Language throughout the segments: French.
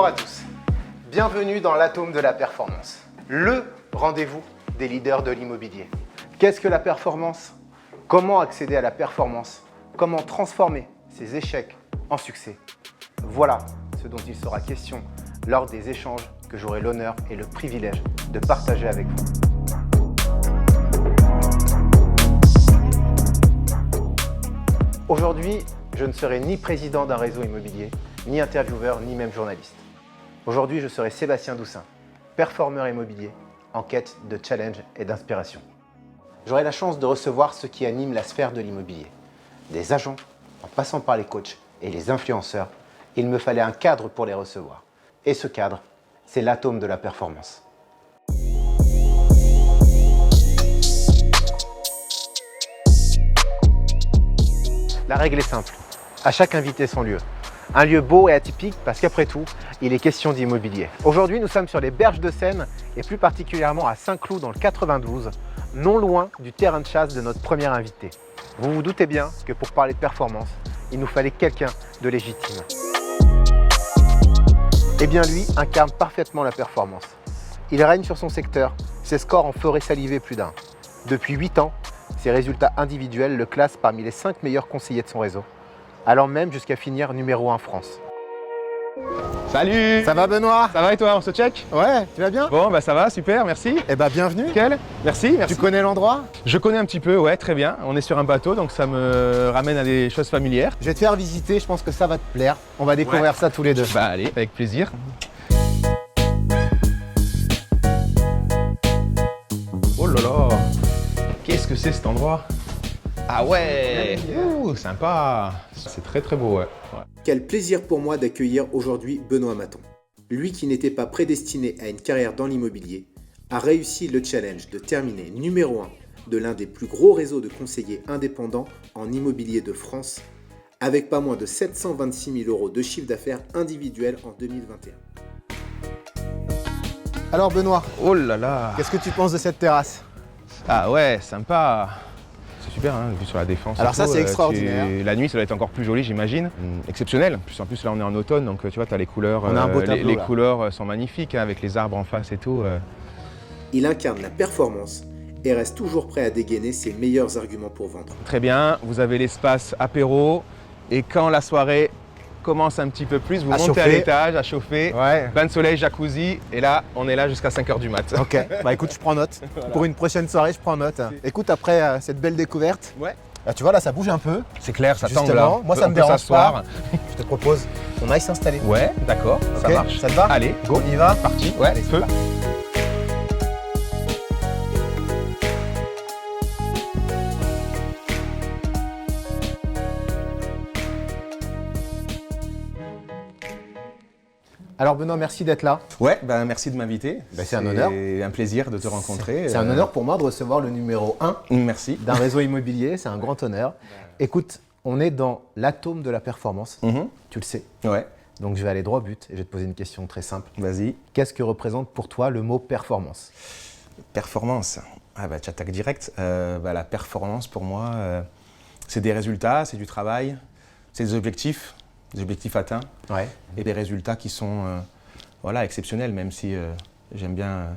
Bonjour à tous, bienvenue dans l'Atome de la performance, le rendez-vous des leaders de l'immobilier. Qu'est-ce que la performance? Comment accéder à la performance? Comment transformer ses échecs en succès? Voilà ce dont il sera question lors des échanges que j'aurai l'honneur et le privilège de partager avec vous. Aujourd'hui, je ne serai ni président d'un réseau immobilier, ni intervieweur, ni même journaliste. Aujourd'hui, je serai Sébastien Doussin, performeur immobilier en quête de challenge et d'inspiration. J'aurai la chance de recevoir ceux qui animent la sphère de l'immobilier. Des agents, en passant par les coachs et les influenceurs, il me fallait un cadre pour les recevoir. Et ce cadre, c'est l'atome de la performance. La règle est simple, à chaque invité son lieu. Un lieu beau et atypique parce qu'après tout, il est question d'immobilier. Aujourd'hui, nous sommes sur les berges de Seine et plus particulièrement à Saint-Cloud dans le 92, non loin du terrain de chasse de notre premier invité. Vous vous doutez bien que pour parler de performance, il nous fallait quelqu'un de légitime. Eh bien lui incarne parfaitement la performance. Il règne sur son secteur, ses scores en feraient saliver plus d'un. Depuis 8 ans, ses résultats individuels le classent parmi les 5 meilleurs conseillers de son réseau, allant même jusqu'à finir numéro 1 France. Salut! Ça va Benoît? Ça va et toi, on se check? Ouais, tu vas bien? Bon, bah ça va, super, merci. Eh bah bienvenue. Nickel, merci. Tu connais l'endroit? Je connais un petit peu, ouais, très bien. On est sur un bateau, donc ça me ramène à des choses familières. Je vais te faire visiter, je pense que ça va te plaire. On va découvrir ça tous les deux. Bah allez, avec plaisir. Oh là là! Qu'est-ce que c'est cet endroit? Ah ouais! Ouh, sympa! C'est très très beau, ouais. Quel plaisir pour moi d'accueillir aujourd'hui Benoît Maton. Lui qui n'était pas prédestiné à une carrière dans l'immobilier, a réussi le challenge de terminer numéro 1 de l'un des plus gros réseaux de conseillers indépendants en immobilier de France, avec pas moins de 726 000 € de chiffre d'affaires individuel en 2021. Alors Benoît, Oh là là! qu'est-ce que tu penses de cette terrasse? Ah ouais, sympa! C'est super, hein, vu sur la Défense. Alors et ça, tout, c'est extraordinaire. La nuit, ça doit être encore plus joli, j'imagine. Exceptionnel. En plus, là, on est en automne, donc tu vois, tu as les couleurs. On a un beau tableau, les là. couleurs sont magnifiques, hein, avec les arbres en face et tout. Il incarne la performance et reste toujours prêt à dégainer ses meilleurs arguments pour vendre. Très bien, vous avez l'espace apéro. Et quand la soirée commence un petit peu plus, vous À montez à chauffer. l'étage, à chauffer. Ouais. Bain de soleil, jacuzzi. Et là, on est là jusqu'à 5 h du mat. Ok, bah écoute, je prends note. Voilà. Pour une prochaine soirée, je prends note. Écoute, après cette belle découverte, Ouais. tu vois là, ça bouge un peu. C'est clair, ça tangue Justement, là. moi, ça On me peut dérange s'asseoir. pas. Je te propose qu'on aille s'installer. Ouais, d'accord, ça Ok, marche. ça te va? Allez, go. On y va? Parti, ouais, Allez, c'est feu. parti. Alors Benoît, merci d'être là. Ouais, ben merci de m'inviter. C'est un honneur. C'est un plaisir de te rencontrer. C'est un honneur pour moi de recevoir le numéro 1 Merci. d'un réseau immobilier, c'est un grand honneur. Écoute, on est dans l'atome de la performance, tu le sais. Ouais, Donc je vais aller droit au but et je vais te poser une question très simple. vas-y. Qu'est-ce que représente pour toi le mot performance? Performance. Ah bah tu attaques direct. La performance pour moi, c'est des résultats, c'est du travail, c'est des objectifs atteints Ouais. et des résultats qui sont exceptionnels, même si j'aime bien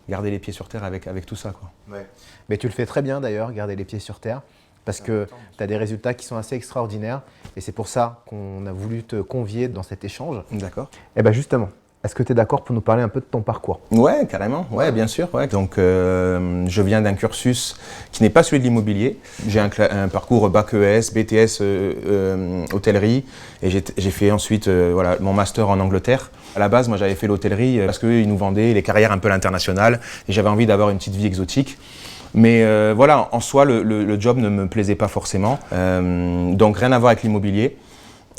garder les pieds sur terre avec tout ça, quoi. Ouais. Mais tu le fais très bien d'ailleurs, garder les pieds sur terre, parce que tu as des résultats qui sont assez extraordinaires et c'est pour ça qu'on a voulu te convier dans cet échange. D'accord. Et bien justement, est-ce que tu es d'accord pour nous parler un peu de ton parcours? Ouais, carrément, ouais, bien sûr. Ouais. Donc, je viens d'un cursus qui n'est pas celui de l'immobilier. J'ai un parcours bac ES, BTS hôtellerie, et j'ai fait ensuite mon master en Angleterre. À la base, moi, j'avais fait l'hôtellerie parce qu'ils nous vendaient les carrières un peu à l'international, et j'avais envie d'avoir une petite vie exotique. Mais en soi, le job ne me plaisait pas forcément. Donc, rien à voir avec l'immobilier.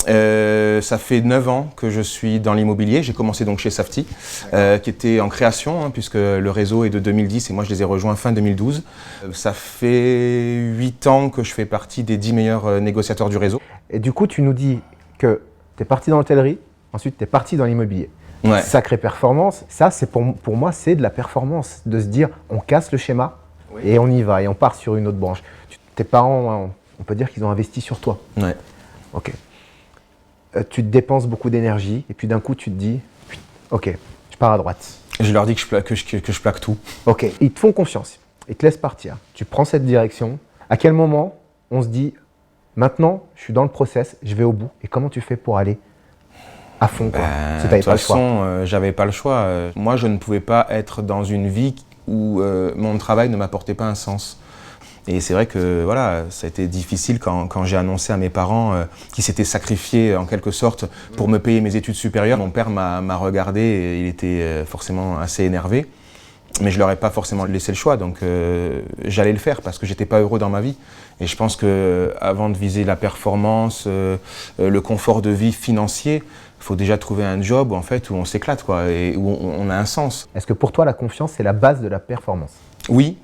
Ça fait 9 ans que je suis dans l'immobilier. J'ai commencé donc chez Safety, qui était en création, hein, puisque le réseau est de 2010 et moi je les ai rejoints fin 2012. Ça fait 8 ans que je fais partie des 10 meilleurs négociateurs du réseau. Et du coup, tu nous dis que tu es parti dans l'hôtellerie, ensuite tu es parti dans l'immobilier. Ouais. Sacrée performance, ça c'est pour moi c'est de la performance, de se dire on casse le schéma et on y va et on part sur une autre branche. Tes parents, on peut dire qu'ils ont investi sur toi. Ouais. Ok. Tu te dépenses beaucoup d'énergie et puis d'un coup tu te dis Ok, je pars à droite. Je leur dis que je plaque tout. Ok, ils te font confiance, ils te laissent partir. Tu prends cette direction. À quel moment on se dit, maintenant, je suis dans le process, je vais au bout. Et comment tu fais pour aller à fond quoi, si t'avais De toute façon, j'avais pas le choix. Moi, je ne pouvais pas être dans une vie où mon travail ne m'apportait pas un sens. Et c'est vrai que voilà, ça a été difficile quand j'ai annoncé à mes parents qu'ils s'étaient sacrifiés en quelque sorte pour me payer mes études supérieures. Mon père m'a regardé et il était forcément assez énervé. Mais je leur ai pas forcément laissé le choix, donc j'allais le faire parce que j'étais pas heureux dans ma vie. Et je pense que avant de viser la performance, le confort de vie financier, il faut déjà trouver un job en fait, où on s'éclate quoi, et où on a un sens. Est-ce que pour toi, la confiance, c'est la base de la performance? Oui.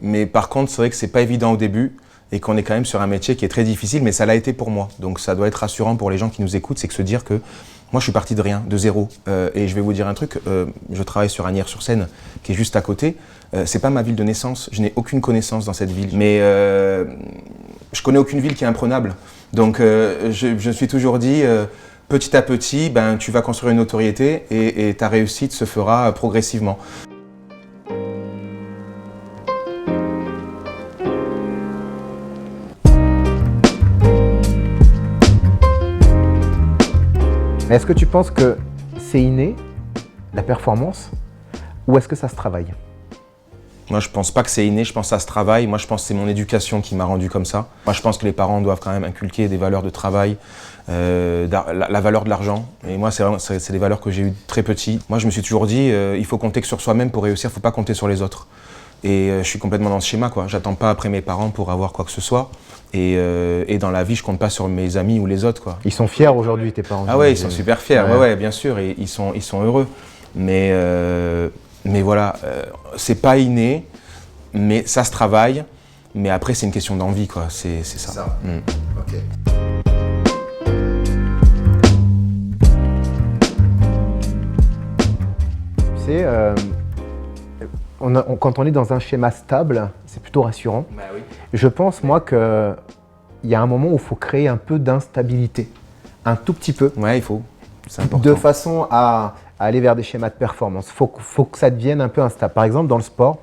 Mais par contre, c'est vrai que c'est pas évident au début et qu'on est quand même sur un métier qui est très difficile, mais ça l'a été pour moi. Donc ça doit être rassurant pour les gens qui nous écoutent, c'est que se dire que moi je suis parti de rien, de zéro. Et je vais vous dire un truc, je travaille sur Asnières-sur-Seine, qui est juste à côté. C'est pas ma ville de naissance, je n'ai aucune connaissance dans cette ville. Mais je connais aucune ville qui est imprenable. Donc je me suis toujours dit, petit à petit, ben, tu vas construire une notoriété et ta réussite se fera progressivement. Mais est-ce que tu penses que c'est inné, la performance, ou est-ce que ça se travaille? Moi, je pense pas que c'est inné, je pense que ça se travaille. Moi, je pense que c'est mon éducation qui m'a rendu comme ça. Moi, je pense que les parents doivent quand même inculquer des valeurs de travail, la valeur de l'argent. Et moi, c'est des valeurs que j'ai eues très petit. Moi, je me suis toujours dit, il faut compter que sur soi-même pour réussir, il ne faut pas compter sur les autres. Et je suis complètement dans ce schéma, quoi. J'attends pas après mes parents pour avoir quoi que ce soit. Et dans la vie, je compte pas sur mes amis ou les autres, quoi. Ils sont fiers aujourd'hui, tes parents? Ah ouais, ils sont super fiers, ouais, bien sûr, et ils sont heureux. Mais voilà, c'est pas inné, mais ça se travaille. Mais après, c'est une question d'envie, quoi. C'est ça. Ok. Tu sais, quand on est dans un schéma stable, c'est plutôt rassurant. Bah oui. Je pense, moi, qu'il y a un moment où il faut créer un peu d'instabilité, un tout petit peu, Ouais, il faut. C'est important. de façon à aller vers des schémas de performance. Faut que ça devienne un peu instable. Par exemple, dans le sport,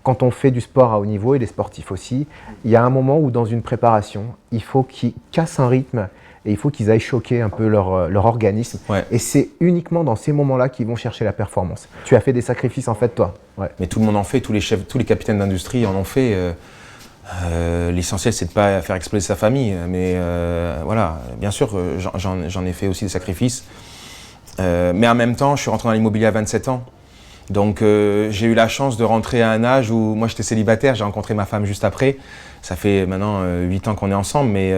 quand on fait du sport à haut niveau, et les sportifs aussi, il y a un moment où dans une préparation, il faut qu'ils cassent un rythme et il faut qu'ils aillent choquer un peu leur organisme. Ouais. Et c'est uniquement dans ces moments-là qu'ils vont chercher la performance. Tu as fait des sacrifices en fait, toi. Ouais. Mais tout le monde en fait, tous les chefs, tous les capitaines d'industrie en ont fait. L'essentiel, c'est de ne pas faire exploser sa famille. Mais voilà, bien sûr, j'en ai fait aussi des sacrifices. Mais en même temps, je suis rentré dans l'immobilier à 27 ans. Donc j'ai eu la chance de rentrer à un âge où moi j'étais célibataire, j'ai rencontré ma femme juste après. Ça fait maintenant 8 ans qu'on est ensemble, mais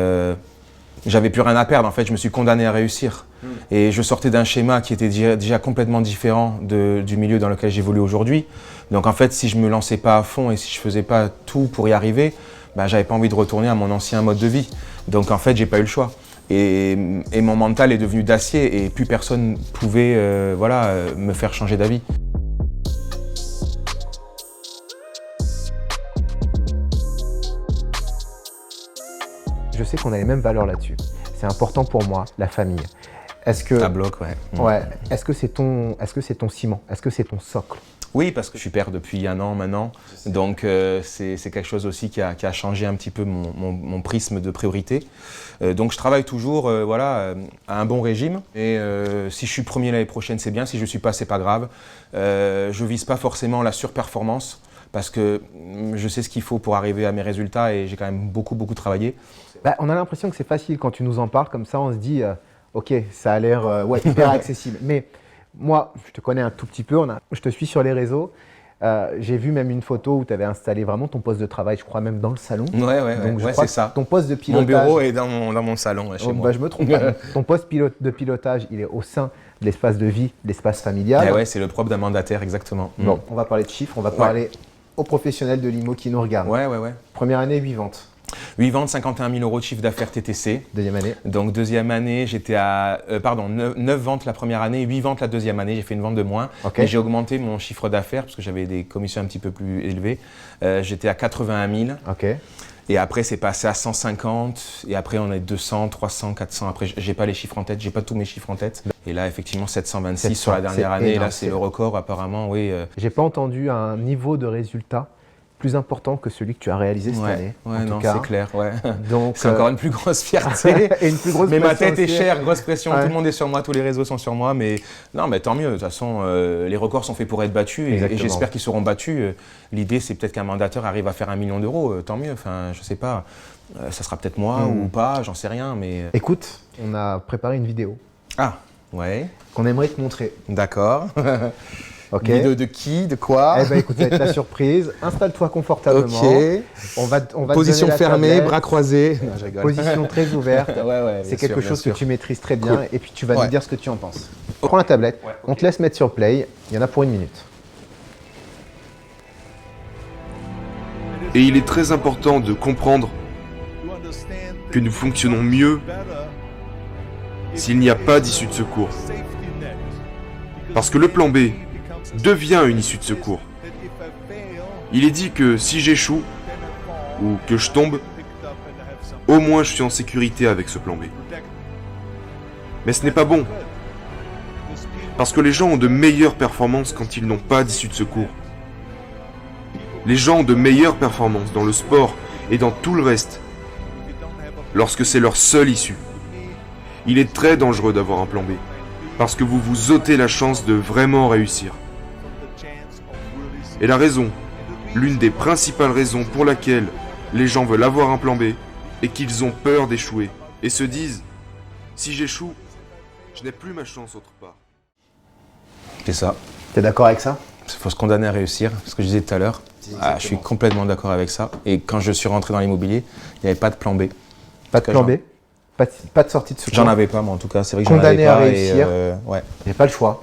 j'avais plus rien à perdre. En fait, je me suis condamné à réussir. Et je sortais d'un schéma qui était déjà complètement différent du milieu dans lequel j'évolue aujourd'hui. Donc en fait, si je me lançais pas à fond et si je faisais pas tout pour y arriver, bah, j'avais pas envie de retourner à mon ancien mode de vie. Donc en fait, j'ai pas eu le choix. Et mon mental est devenu d'acier et plus personne pouvait me faire changer d'avis. Je sais qu'on a les mêmes valeurs là-dessus. C'est important pour moi, la famille. Est-ce que Ça bloque, ouais. Ouais. Est-ce que c'est ton ciment? Est-ce que c'est ton socle? Oui, parce que je suis père depuis un an maintenant, donc c'est quelque chose aussi qui a changé un petit peu mon prisme de priorité. Donc je travaille toujours à un bon régime, et si je suis premier l'année prochaine, c'est bien, si je ne suis pas, c'est pas grave. Je vise pas forcément la surperformance, parce que je sais ce qu'il faut pour arriver à mes résultats et j'ai quand même beaucoup travaillé. Bah, on a l'impression que c'est facile quand tu nous en parles, comme ça on se dit ok, ça a l'air hyper accessible. Mais moi, je te connais un tout petit peu, je te suis sur les réseaux. J'ai vu même une photo où tu avais installé vraiment ton poste de travail, je crois même dans le salon. Ouais, C'est ça. Ton poste de pilotage. Mon bureau est dans mon salon, chez moi. Bah, je me trompe pas. Ton poste de pilotage, il est au sein de l'espace de vie, de l'espace familial. Ouais, c'est le propre d'un mandataire, exactement. Bon, on va parler de chiffres, on va parler aux professionnels de l'IMO qui nous regardent. Ouais. Première année, 8 ventes. 8 ventes, 51 000 € de chiffre d'affaires TTC. Deuxième année. Donc deuxième année, j'étais à 9 ventes la première année, 8 ventes la deuxième année, j'ai fait une vente de moins. Okay. Mais j'ai augmenté mon chiffre d'affaires parce que j'avais des commissions un petit peu plus élevées. J'étais à 81 000. Ok. Et après, c'est passé à 150. Et après, on est 200, 300, 400. Après, j'ai pas les chiffres en tête. J'ai pas tous mes chiffres en tête. Et là, effectivement, 726 sur la dernière année. Énorme, là, c'est le record, apparemment, oui. J'ai pas entendu un niveau de résultat plus important que celui que tu as réalisé cette année. Ouais, en non, tout cas. c'est clair. Ouais. Donc, C'est encore une plus grosse fierté. et une plus grosse Mais ma pression tête est aussi. chère, grosse pression. Ouais. Tout le monde est sur moi, tous les réseaux sont sur moi. Mais non, mais tant mieux. De toute façon, les records sont faits pour être battus et Exactement. j'espère qu'ils seront battus. L'idée, c'est peut-être qu'un mandateur arrive à faire 1 million d'euros. Tant mieux. Enfin, je sais pas. Ça sera peut-être moi ou pas, j'en sais rien. Mais Écoute, on a préparé une vidéo ah, ouais, qu'on aimerait te montrer. d'accord. Ok. Vidéo de qui, de quoi? Eh ben écoute, ça va être la surprise. Installe-toi confortablement. Ok. On va te Position donner la fermée, tablette. bras croisés. Non, je rigole. Position très ouverte. Ouais, C'est bien quelque sûr, chose que bien sûr. tu maîtrises très bien Cool. et puis tu vas nous Ouais. dire ce que tu en penses. Prends la tablette, Ouais, ok. on te laisse mettre sur play, il y en a pour 1 minute. Et il est très important de comprendre que nous fonctionnons mieux s'il n'y a pas d'issue de secours. Parce que le plan B devient une issue de secours. Il est dit que si j'échoue ou que je tombe, au moins je suis en sécurité avec ce plan B. Mais ce n'est pas bon. Parce que les gens ont de meilleures performances quand ils n'ont pas d'issue de secours. Les gens ont de meilleures performances dans le sport et dans tout le reste lorsque c'est leur seule issue. Il est très dangereux d'avoir un plan B parce que vous vous ôtez la chance de vraiment réussir. Et la raison, l'une des principales raisons pour laquelle les gens veulent avoir un plan B est qu'ils ont peur d'échouer et se disent « Si j'échoue, je n'ai plus ma chance autre part ». C'est ça. T'es d'accord avec ça? Il faut se condamner à réussir, ce que je disais tout à l'heure. Ah, je suis complètement d'accord avec ça. Et quand je suis rentré dans l'immobilier, il n'y avait pas de plan B. Pas de plan B, pas de sortie de secours. J'en avais pas, moi en tout cas. C'est vrai que j'en avais Condamné à pas. réussir. Ouais. Il n'y a pas le choix.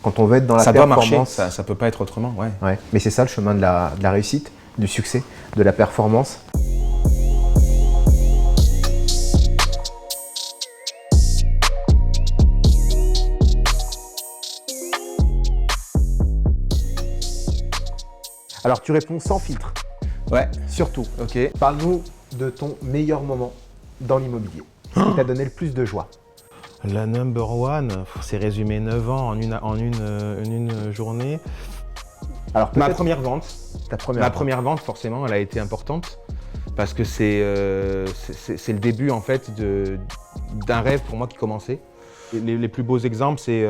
Quand on veut être dans la Ça doit marcher, performance, ça peut pas être autrement. Ouais. ouais. Mais c'est ça le chemin de la réussite, du succès, de la performance. Alors tu réponds sans filtre, Ouais, surtout. ok. Parle-nous de ton meilleur moment dans l'immobilier. Ce qui t'a donné le plus de joie. La number one, c'est résumé 9 ans en une journée. Alors Ma peut-être première vente. ta première Ma vente. première vente, forcément, elle a été importante parce que c'est le début en fait d'un rêve pour moi qui commençait. Et les plus beaux exemples, c'est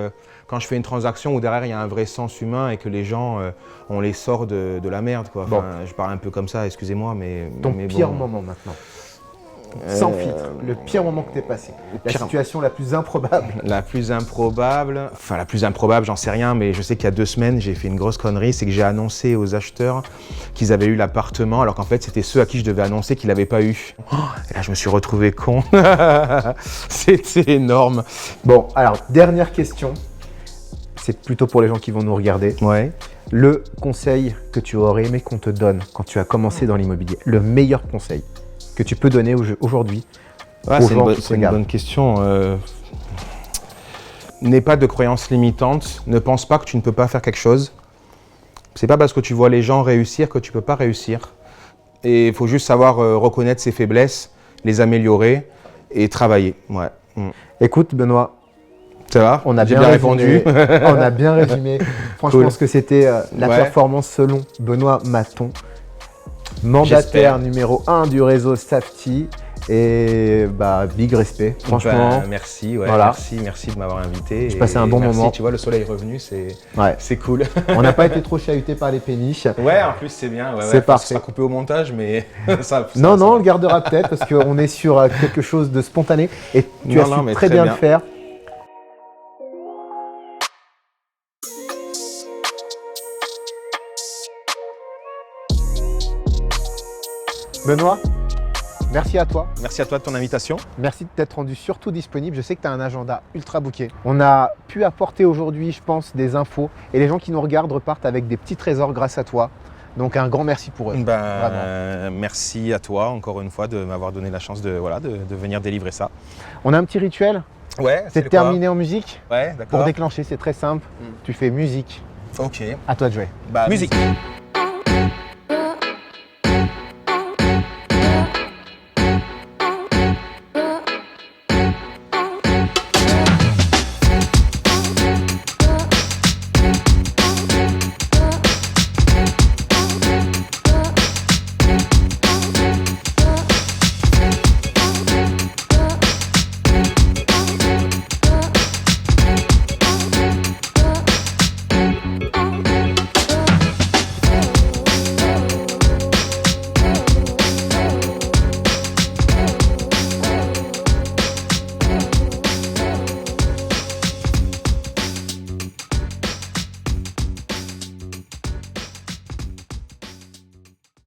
quand je fais une transaction où derrière il y a un vrai sens humain et que les gens, on les sort de la merde, quoi. Enfin, je parle un peu comme ça, excusez-moi, mais Ton mais pire bon. moment maintenant. Sans filtre, le pire moment que t'es passé. La pire- situation la plus improbable. La plus improbable, j'en sais rien, mais je sais qu'il y a 2 semaines, j'ai fait une grosse connerie, c'est que j'ai annoncé aux acheteurs qu'ils avaient eu l'appartement, alors qu'en fait, c'était ceux à qui je devais annoncer qu'ils l'avaient pas eu. Oh, et là, je me suis retrouvé con. C'était énorme. Bon, alors, dernière question. C'est plutôt pour les gens qui vont nous regarder. Ouais. Le conseil que tu aurais aimé qu'on te donne quand tu as commencé dans l'immobilier, le meilleur conseil que tu peux donner aujourd'hui Ouais, aux c'est gens qui te c'est une regardent. bonne question. N'aie pas de croyances limitantes. Ne pense pas que tu ne peux pas faire quelque chose. C'est pas parce que tu vois les gens réussir que tu peux pas réussir. Et il faut juste savoir reconnaître ses faiblesses, les améliorer et travailler. Ouais. Écoute, Benoît, Ça va? on a J'ai bien répondu. résumé. On a bien résumé. Franchement, Cool. ce que c'était la Ouais. performance selon Benoît Maton, mandataire J'espère. numéro 1 du réseau Safety. Et bah, big respect, franchement. Merci, ouais, Voilà. merci de m'avoir invité. J'ai Et passé un bon merci, moment. Tu vois, le soleil est revenu, Ouais. c'est cool. On n'a pas été trop chahuté par les péniches. Ouais, en plus c'est bien. Ouais, C'est parfait. Ça sera coupé au montage, mais ça. Non, ça on va. le gardera peut-être parce qu'on est sur quelque chose de spontané et tu Non, as non, su mais très très bien bien. le faire. Benoît, merci à toi. Merci à toi de ton invitation. Merci de t'être rendu surtout disponible. Je sais que tu as un agenda ultra booké. On a pu apporter aujourd'hui, je pense, des infos et les gens qui nous regardent repartent avec des petits trésors grâce à toi. Donc un grand merci pour eux. Merci à toi encore une fois de m'avoir donné la chance de venir délivrer ça. On a un petit rituel. Ouais, C'est de terminer en musique. Ouais, Pour d'accord. déclencher, c'est très simple. Tu fais musique. Ok. À toi de jouer. Musique.